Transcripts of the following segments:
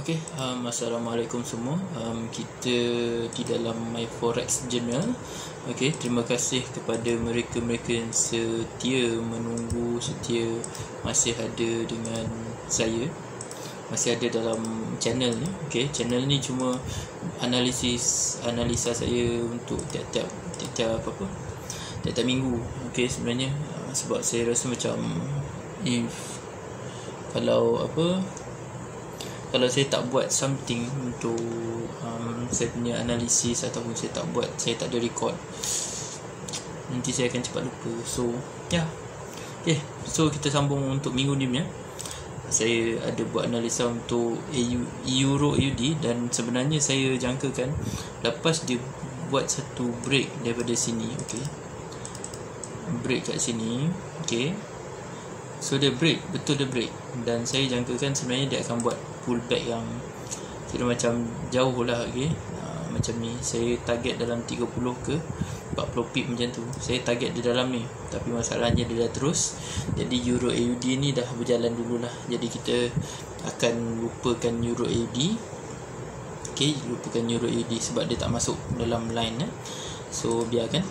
Okay, Assalamualaikum semua. Kita di dalam My Forex Journal. Okay, terima kasih kepada mereka-mereka yang setia menunggu, setia masih ada dengan saya, masih ada dalam channel ni. Okay, channel ni cuma analisa saya untuk tiap-tiap minggu. Okay, sebenarnya sebab saya rasa macam kalau saya tak buat something untuk saya punya analisis, ataupun saya tak ada record, nanti saya akan cepat lupa. So okay, so kita sambung untuk minggu ni punya. Saya ada buat analisa untuk Euro AUD, dan sebenarnya saya jangkakan lepas dia buat satu break daripada sini, okay, break kat sini, okay, so dia break, betul dia break, dan saya jangkakan sebenarnya dia akan buat pullback yang kira macam jauh lah, okay. Macam ni saya target dalam 30 ke 40 pip macam tu, saya target di dalam ni. Tapi masalahnya dia dah terus, jadi Euro AUD ni dah berjalan dululah. Jadi kita akan lupakan Euro AUD, okay, lupakan Euro AUD sebab dia tak masuk dalam line, so biarkan.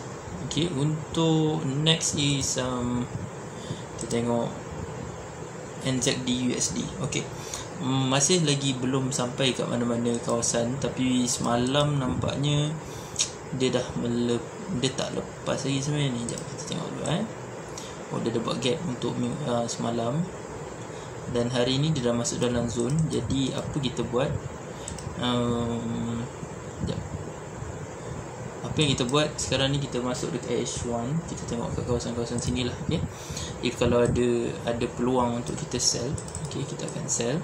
Okay, untuk next is kita tengok NZD USD. Okay, masih lagi belum sampai kat mana-mana kawasan, tapi semalam nampaknya dia dah dia tak lepas lagi sebenarnya ni. Sekejap kita tengok dulu dia dah buat gap untuk semalam, dan hari ni dia dah masuk dalam zone. Jadi apa kita buat, apa yang kita buat sekarang ni, kita masuk dekat H1, kita tengok kat kawasan-kawasan sini lah, okay. If kalau ada peluang untuk kita sell, okay, kita akan sell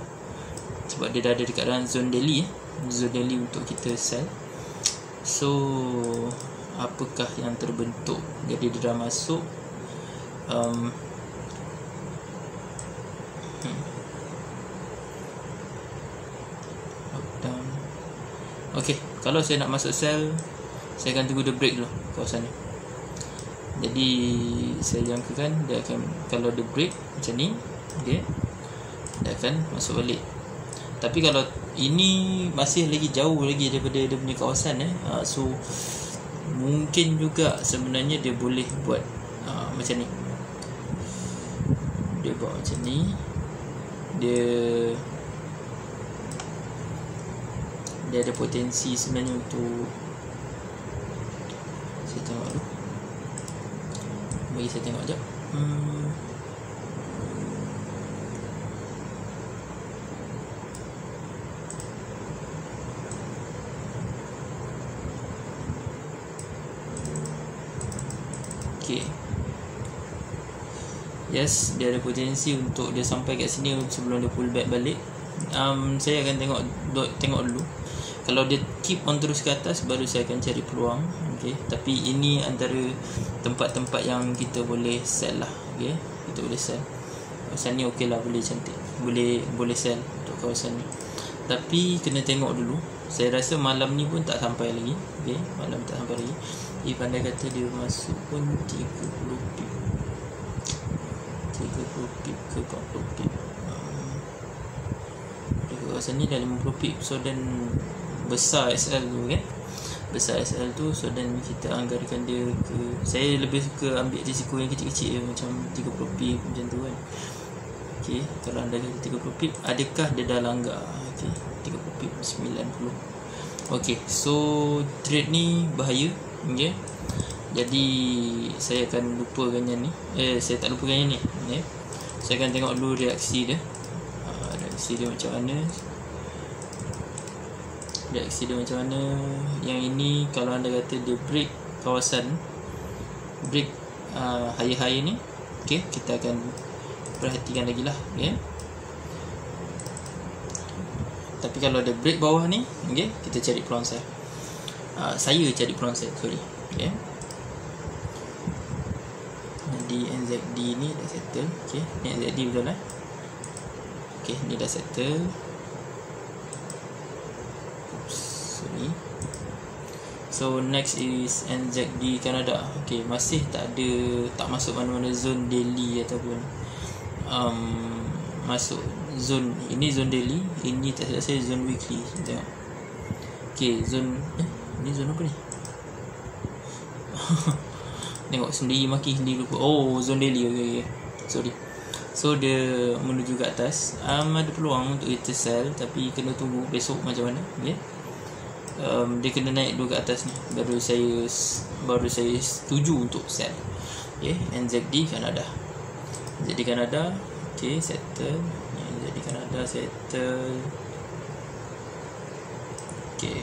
sebab dia dah ada dekat dalam zone daily, zone daily untuk kita sell. So apakah yang terbentuk? Jadi dia dah masuk down. Okay, kalau saya nak masuk sell, saya akan tunggu dia break dulu kawasan ni. Jadi saya jangkakan dia akan, kalau dia break macam ni, okay, dia akan masuk balik. Tapi kalau ini masih lagi jauh lagi daripada dia punya kawasan, so mungkin juga sebenarnya dia boleh buat macam ni. Dia buat macam ni, dia ada potensi sebenarnya untuk, saya tengok dulu, bagi saya tengok sekejap. Okay, yes, dia ada potensi untuk dia sampai kat sini sebelum dia pull back balik. Saya akan tengok dulu. Kalau dia keep on terus ke atas, baru saya akan cari peluang, okay. Tapi ini antara tempat-tempat yang kita boleh sell lah, okay. Kita boleh sell kawasan ni, okay lah, boleh cantik, boleh sell untuk kawasan ni. Tapi kena tengok dulu. Saya rasa malam ni pun tak sampai lagi, okay, malam tak sampai lagi. Pandai kata dia masuk pun 30 pip ke 40 pip. Kawasan ni dah 50 pip, so dan besar SL tu, kan, besar SL tu, so dan kita anggarkan dia ke, saya lebih suka ambil risiko yang kecil-kecil, macam 30 pip macam tu, kan. Okay, kalau anda kata 30 pip, adakah dia dah langgar? Okay, 30 pip 90. Okay, so trade ni bahaya, okay. Jadi saya akan lupakan yang ni, saya tak lupakan yang ni, okay. Saya akan tengok dulu reaksi dia, macam mana, Yang ini kalau anda kata dia break kawasan, break high ni, okay, kita akan perhatikan lagi lah, okay. Tapi kalau dia break bawah ni, okay, kita cari peluang sell. Saya cari peluang sell, sorry, okay. Jadi NZD ni dah settle, okay. Ni NZD betul lah, okay, ni dah settle. Sorry. So next is NZD Canada, okay, masih tak masuk mana-mana zone daily ataupun masuk zone. Ini zone daily, ini tak silap saya zone weekly. Tengok. Okay, zone ni zone apa ni? Tengok sendiri, maki sendiri lupa. Oh, zone daily. Okay. Sorry. So dia menuju ke atas. Ada peluang untuk kita sell, tapi kena tunggu besok macam mana. Okay. Dia kena naik dulu ke atas ni, baru saya setuju untuk sell. Okay. NZD Kanada. NZD Kanada. Okay, settle. NZD Kanada settle. Okay,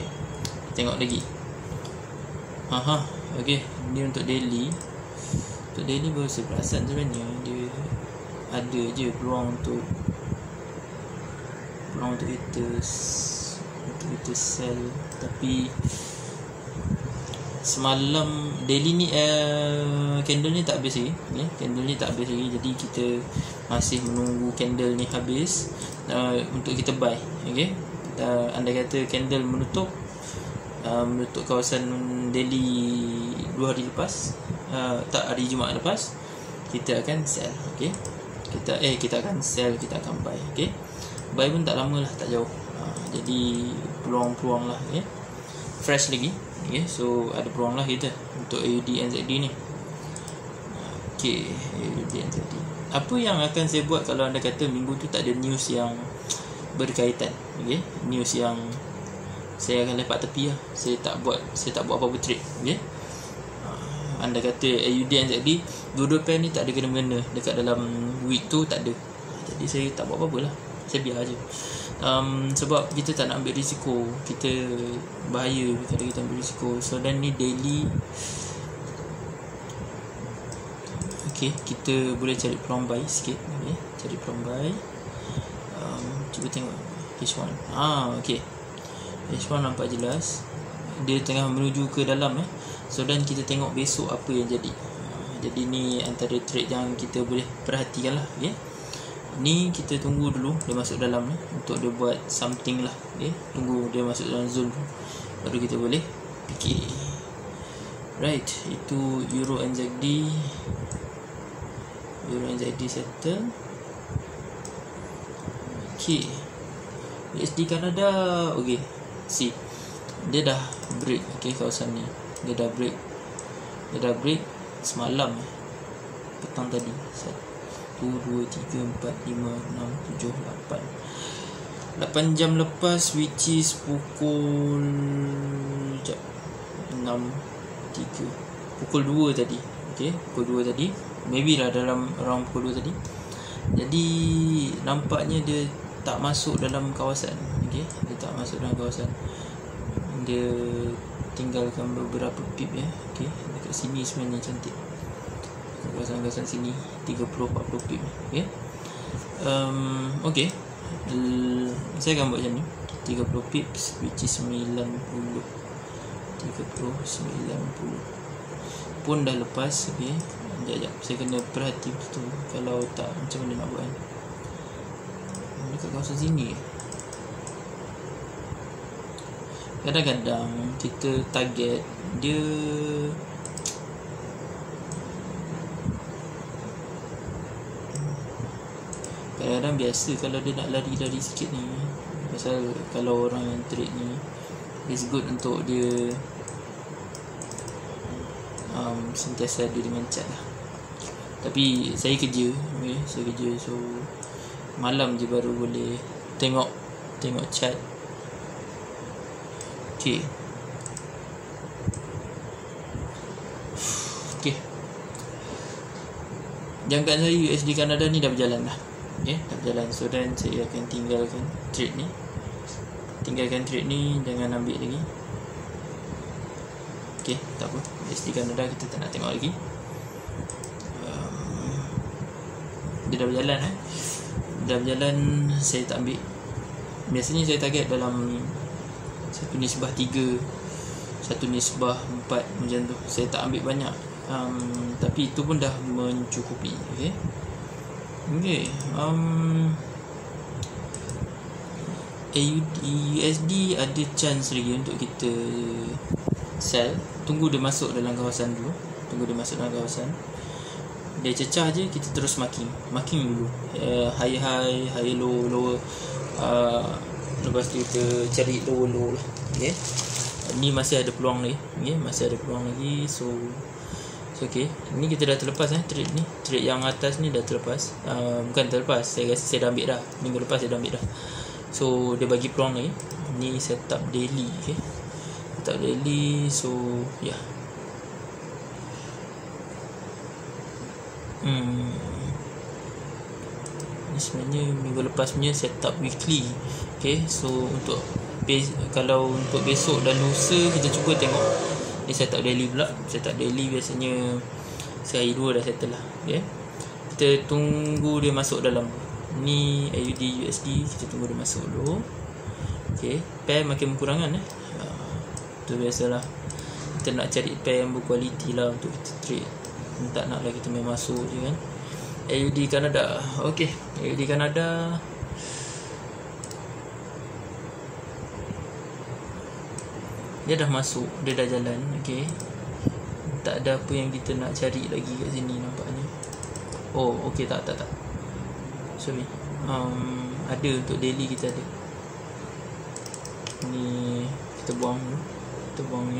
tengok lagi. Okay, ni untuk daily. Untuk daily baru saya perasan sebenarnya dia ada je peluang untuk kita sell, tapi semalam daily ni candle ni tak habis lagi. Candle ni tak habis lagi, jadi kita masih menunggu candle ni habis untuk kita buy. Okay, andai kata candle menutup kawasan daily 2 hari lepas, tak, hari Jumaat lepas, kita akan sell. Okay, kita akan sell, kita akan buy. Okay, buy pun tak lama lah, tak jauh. Jadi peluang-peluang lah. Okay, fresh lagi. Okay, so ada peluang lah kita untuk AUD NZD ni. Okay, AUD NZD. Apa yang akan saya buat kalau anda kata minggu tu tak ada news yang berkaitan? Okay, news yang saya akan lepak tepi lah. Saya tak buat apa-apa trade. Okay, anda kata AUD NZD, dua-dua pair ni tak ada kena-mengena dekat dalam week tu, tak ada. Jadi saya tak buat apa-apa lah, saya biar je. Sebab kita tak nak ambil risiko. Kita bahaya kalau kita ambil risiko. So dan ni daily. Okay, kita boleh cari peluang buy sikit. Okay, cari peluang buy. Cuba tengok H1. Okay, H1 nampak jelas dia tengah menuju ke dalam. So dan kita tengok besok apa yang jadi. Jadi ni antara trade yang kita boleh perhatikan lah. Okay, ni kita tunggu dulu dia masuk dalam ni untuk dia buat something lah. Okay, tunggu dia masuk dalam zone baru kita boleh fikir. Right, itu Euro NZD. Euro NZD settle. Okay, USD Kanada. Okay, see, dia dah break. Okay, kawasan ni dia dah break semalam, petang tadi. 1, 2, 3, 4, 5, 6, 7, 8 jam lepas, which is pukul 6.3, pukul 2 tadi. Okay, pukul 2 tadi, maybe lah dalam around pukul 2 tadi. Jadi nampaknya dia tak masuk dalam kawasan. Okay, dia tak masuk dalam kawasan, dia tinggalkan beberapa pip ya. Okay, dekat sini sebenarnya cantik, kawasan-kawasan sini 30-40 pip. Okay, okay, saya akan buat macam ni, 30 pips, which is 90, 30, 90 pun dah lepas. Okay, sekejap, saya kena perhati betul. Kalau tak, macam mana nak buat kan? Dekat kawasan sini kadang-kadang kita target dia kadang-kadang biasa kalau dia nak lari-lari sikit ni. Pasal kalau orang yang trade ni, it's good untuk dia sentiasa ada dengan cat lah. Tapi saya kerja, okay? Saya kerja, so malam je baru boleh tengok cat. Okay, jangkaan saya USD Kanada ni dah berjalan dah. Okay, dah berjalan. So dan saya akan tinggalkan trade ni. Jangan ambil lagi. Okay, tak apa, USD Kanada kita tak nak tengok lagi. Dia dah berjalan Dah berjalan, saya tak ambil. Biasanya saya target dalam 1/3, 1/4 macam tu. Saya tak ambil banyak. Tapi itu pun dah mencukupi. Okay, USD ada chance lagi untuk kita sell. Tunggu dia masuk dalam kawasan dulu. dia cecah je, kita terus marking dulu, high low low, lepas tu kita cari low lah. Okay, ni masih ada peluang lagi. Okay, masih ada peluang lagi. So okay, ni kita dah terlepas trade ni, trade yang atas ni dah terlepas, bukan terlepas, saya rasa saya dah ambil dah, minggu lepas saya dah ambil dah. So dia bagi peluang lagi. Ni setup daily. Okay, setup daily. So yeah, ni sebenarnya minggu lepas punya setup weekly. Okay, so kalau untuk besok dan lusa kita cuba tengok ni setup daily pula. Setup daily biasanya sehari 2 dah settle lah. Okay, kita tunggu dia masuk dalam ni AUD USD, kita tunggu dia masuk dulu. Okay, pair makin berkurangan tu biasalah, kita nak cari pair yang berkualiti lah untuk kita trade. Tak nak lah kita main masuk je kan. AUD Kanada. Okay, AUD Kanada dia dah masuk, dia dah jalan. Okay, tak ada apa yang kita nak cari lagi kat sini nampaknya. Oh okay, tak sorry, ada untuk daily kita ada. Ni kita buang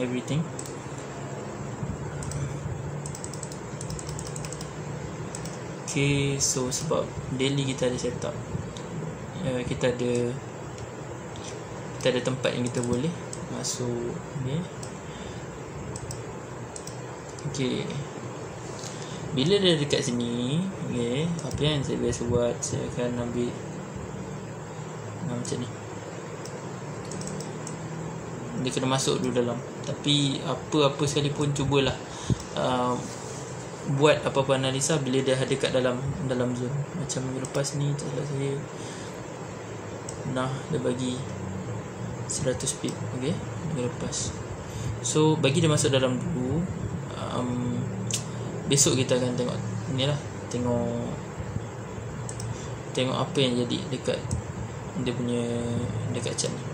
everything. Okay, so sebab daily kita ada setup, kita ada tempat yang kita boleh masuk ni. Okay, bila dia dekat sini, okay, apa yang saya biasa buat, saya akan ambil macam ni. Dia kena masuk dulu dalam. Tapi apa sekalipun cubalah buat apa-apa analisa bila dia ada kat dalam zone. Macam minggu lepas ni tak salah saya, nah dia bagi 100 pip. Okay, minggu lepas. So bagi dia masuk dalam dulu. Besok kita akan tengok ni lah, tengok apa yang jadi dekat dia punya dekat chart ni.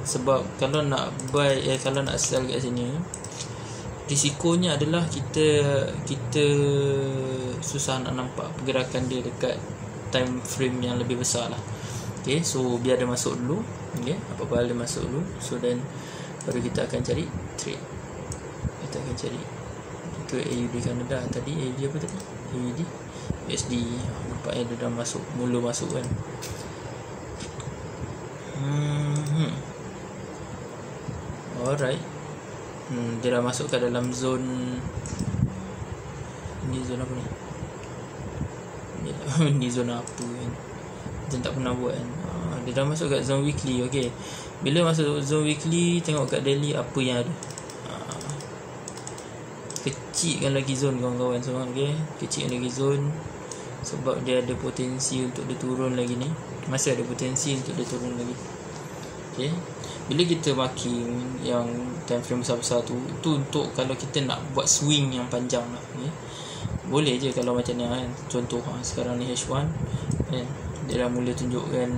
Sebab kalau nak buy, kalau nak sell kat sini, risikonya adalah kita susah nak nampak pergerakan dia dekat time frame yang lebih besar lah. Okay, so biar dia masuk dulu. Okay, apa-apa hal dia masuk dulu. So then baru kita akan cari trade. Kita akan cari ke AUD Kanada. Tadi AUD apa tadi? AUD USD. Nampaknya dia dah mula masuk kan. Alright. Dia dah masuk ke dalam zone. Ni zone apa ni? Ni zone apa kan? Kita tak pernah buat kan. Dia dah masuk kat zone weekly. Okay, bila masuk zone weekly, tengok kat daily apa yang ada. Kecilkan lagi zone kawan-kawan semua. Okay, kecilkan lagi zone, sebab dia ada potensi untuk dia turun lagi ni. Masih ada potensi untuk dia turun lagi. Okay, bila kita marking yang time frame besar-besar tu untuk kalau kita nak buat swing yang panjang lah. Okay, boleh je kalau macam ni kan. Contoh sekarang ni H1 kan, dia dah mula tunjukkan.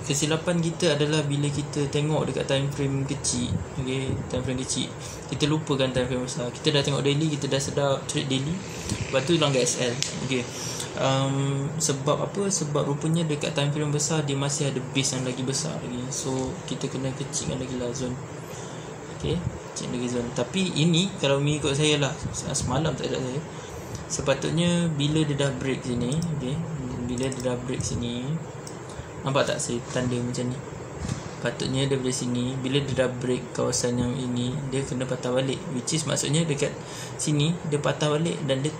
Kesilapan kita adalah bila kita tengok dekat time frame kecil. Okay, time frame kecil, kita lupakan time frame besar. Kita dah tengok daily, kita dah sedar trade daily, lepas tu langgar SL. Okay, sebab apa? Sebab rupanya dekat time frame besar dia masih ada base yang lagi besar lagi. So kita kena kecilkan lagi lah zone. Okay, kecil lagi zone. Tapi ini kalau mengikut saya lah, semalam tak ada saya, sepatutnya bila dia dah break sini. Okay, bila dia dah break sini, nampak tak saya tanda macam ni? Patutnya daripada sini, bila dia dah break kawasan yang ini, dia kena patah balik. Which is maksudnya dekat sini dia patah balik dan dia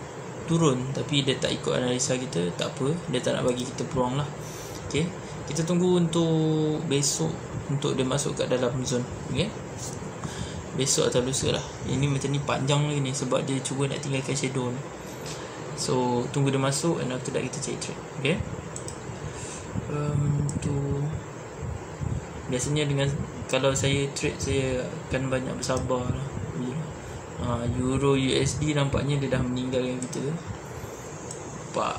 turun. Tapi dia tak ikut analisa kita. Tak apa, dia tak nak bagi kita peluang lah. Okay, kita tunggu untuk besok untuk dia masuk kat dalam zone. Okay, besok atau lusa lah. Ini macam ni panjang lagi ni, sebab dia cuba nak tinggalkan shadow ni. So tunggu dia masuk, and after that kita cari trade. Okay, tu biasanya dengan kalau saya trade, saya akan banyak bersabar lah. Euro USD nampaknya dia dah meninggalkan kita. Nampak?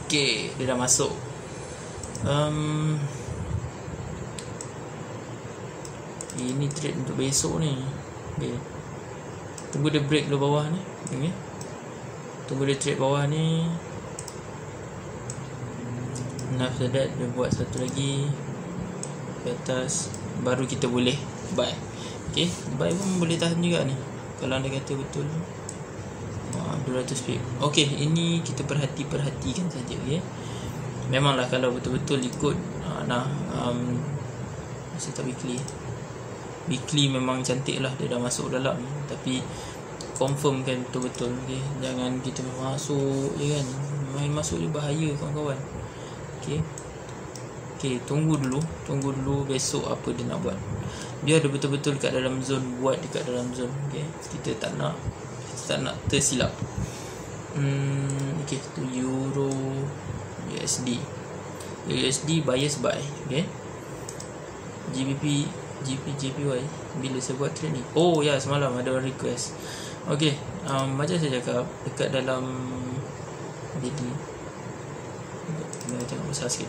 Okay, dia dah masuk. Ini trade untuk besok ni. Okay, Tunggu dia break dulu bawah ni. Okay. Tunggu dia trade bawah ni. After that dia buat satu lagi ke atas, baru kita boleh buy. Okay, buy pun boleh tahan juga ni kalau anda kata betul. 200 pip. Okay, ini kita perhatikan saja. Okay, memanglah kalau betul-betul ikut saya tak weekly memang cantik lah, dia dah masuk dalam. Tapi confirm kan betul-betul. Okay, jangan kita masuk je kan, main masuk je bahaya kawan-kawan. Okay, tunggu dulu besok apa dia nak buat. Biar dia betul-betul kat dalam zone, buat dekat dalam zone. Okay, kita tak nak tersilap. Okay, tu Euro USD bias buy. Okay, GBP JPY bila saya buat trade ni. Oh ya, semalam ada orang request. Okay, macam saya cakap dekat dalam DD, kita tengok besar sikit.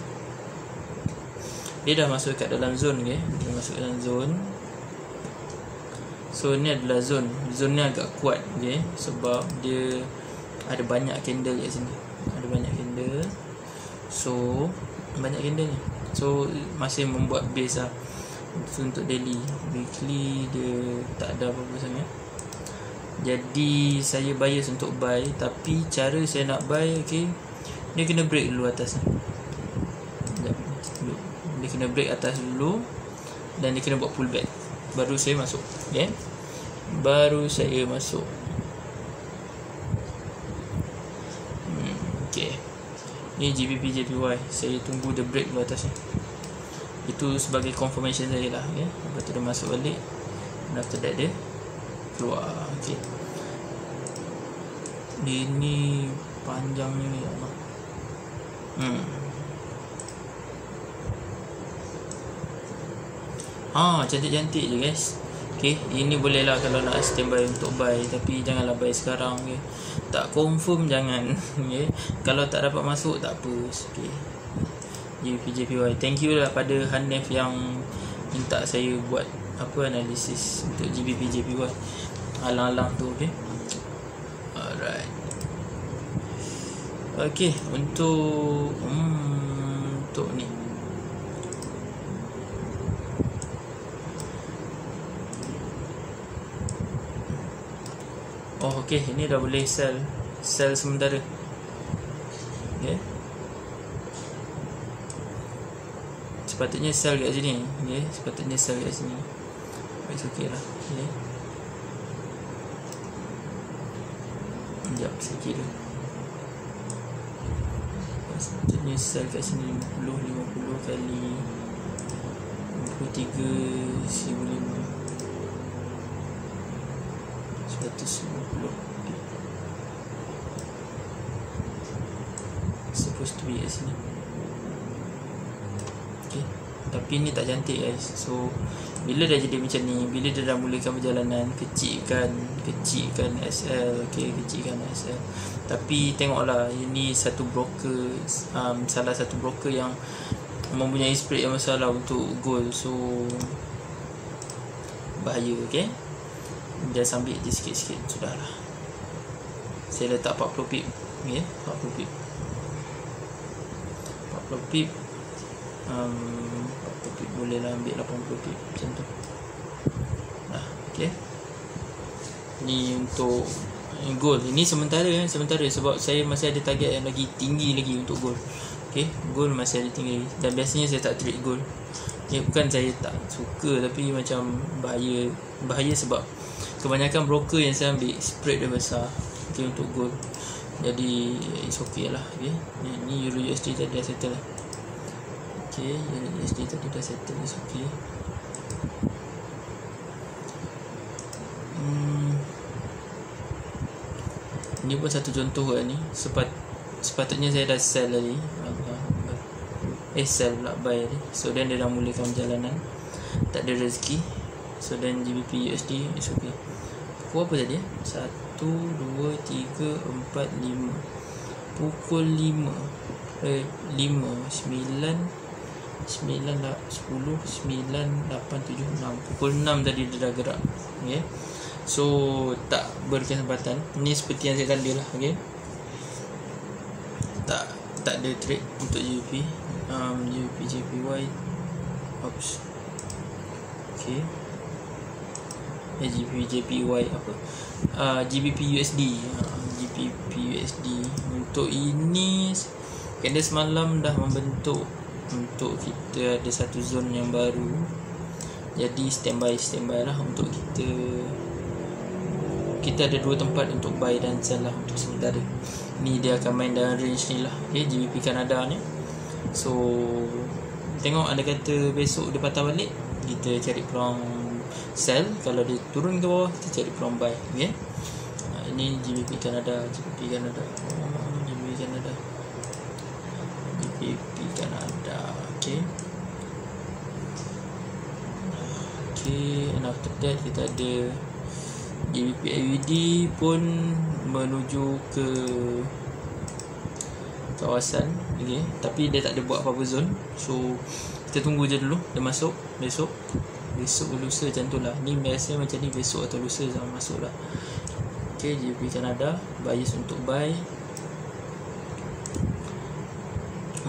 Dia dah masuk kat dalam zone. Okay, dia masuk dalam zone. So ni adalah zone ni agak kuat. Okay, sebab dia ada banyak candle kat sini. Ada banyak candle. So banyak candle ni. So masih membuat base lah. Untuk daily, weekly dia tak ada apa-apa sangat. Jadi saya bias untuk buy. Tapi cara saya nak buy, okay, dia kena break dulu atas ni. Dia kena break atas dulu, dan dia kena buat pullback, baru saya masuk. Okay, baru saya masuk. Okay, ni GBP JPY. Saya tunggu dia break dulu atas ni. Itu sebagai confirmation saya lah. Okay, lepas tu dia masuk balik, dan after that dia keluar. Okay, dia ni panjangnya ya Allah. Cantik-cantik je guys. Okay, ini boleh lah kalau nak standby untuk buy. Tapi janganlah buy sekarang. Okay, tak confirm jangan. Okay, kalau tak dapat masuk tak apa. Okay, JPY. Thank you lah pada Hanif yang minta saya buat analisis untuk GBP JPY alang-alang tu. Okay, alright. Okay, untuk ni okay, ini dah boleh sell sementara. Okay, sepatutnya sell kat sini. Okay, sepatutnya sell kat sini. It's okay lah. Okay, sekejap saya kira. Sepatutnya sell kat sini 50 kali 53 1,500 150. Supposed to be kat sini. Okay, tapi ni tak cantik guys. So bila dah jadi macam ni, bila dia dah mulakan perjalanan, kecilkan SL. Okay, kecilkan SL. Tapi tengoklah, ini satu broker, salah satu broker yang mempunyai spread yang masalah untuk gold. So bahaya. Okay, dia ambil je sikit-sikit. Sudahlah, saya letak 40 pip. Okay, 40 pip 40 pip boleh lah ambil 80 pip macam tu. Okay, ni untuk gold. Ini sementara sebab saya masih ada target yang lagi tinggi lagi untuk gold. Okay, gold masih ada tinggi. Dan biasanya saya tak trade gold. Okay, bukan saya tak suka, tapi macam bahaya sebab kebanyakan broker yang saya ambil spread dia besar. Okay, untuk gold. Jadi it's okay lah. Okay, ni Euro USD tadi dah settle lah. Okay, Euro USD tadi dah settle. It's okay. Ini pun satu contoh lah ni. Sepatutnya saya dah sell tadi. Sell pula, buy tadi. So then dia dah mulakan perjalanan, tak ada rezeki. So then GBP USD is okay. Pukul apa tadi? 1, 2, 3, 4, 5. Pukul 5 9, 10, 9, 8, 7, 6. Pukul 6 tadi dia dah gerak. Okay, So tak berkesempatan. Ni seperti yang saya tanda lah. Okay, tak ada trade untuk GBP. GBP JPY. Oops. Okay, GBP JPY apa, GBP USD. GBP USD untuk ini candle semalam dah membentuk untuk kita ada satu zone yang baru. Jadi standby lah untuk kita ada dua tempat untuk buy dan sell lah untuk sementara. Ni dia akan main dalam range ni lah. Okay, GBP Kanada ni. So tengok, ada kata besok dia patah balik, kita cari peluang sell. Kalau dia turun ke bawah, kita cari peluang buy. Okay, ini GBP Kanada. GBP Kanada. Okay, and after that kita ada GBP AUD pun menuju ke kawasan. Okay, tapi dia tak ada buat apa-apa zone. So kita tunggu je dulu dia masuk besok lusa macam tu lah. Ni biasanya macam ni, besok atau lusa sama masuk lah. Okay, GBP Kanada buyers untuk buy.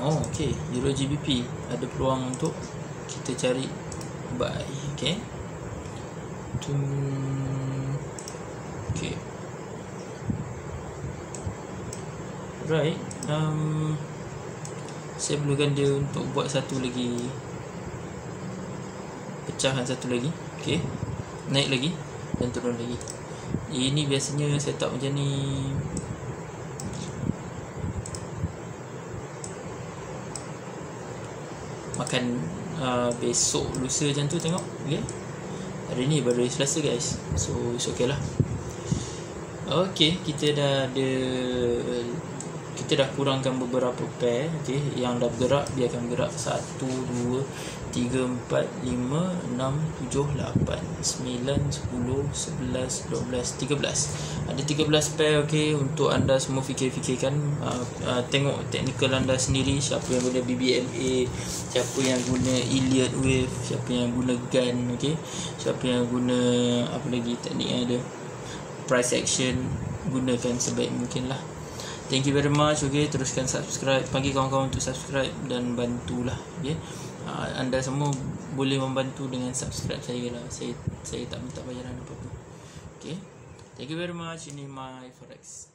Oh, okay, Euro GBP ada peluang untuk kita cari buy. Okay, okay, right. Saya perlukan dia untuk buat satu lagi pecahan, satu lagi. Okay, naik lagi dan turun lagi. Ini biasanya setup macam ni. Makan besok lusa macam tu tengok. Okay, hari ni baru Selasa guys, so it's okay lah. Okay, kita dah kurangkan beberapa pair. Okay, yang dah bergerak dia akan bergerak 1, 2, 3, 4, 5, 6, 7, 8, 9, 10, 11, 12, 13. Ada 13 pair. Okay, untuk anda semua fikirkan, tengok teknikal anda sendiri, siapa yang guna BBMA, siapa yang guna Elliott Wave, siapa yang guna gun. Okay, siapa yang guna apa lagi teknik yang ada, price action. Gunakan sebaik mungkin lah. Thank you very much. Okay, teruskan subscribe, panggil kawan-kawan untuk subscribe dan bantulah. Okay, anda semua boleh membantu dengan subscribe saya lah. Saya tak minta bayaran apa-apa. Okay, thank you very much. Ini my Forex.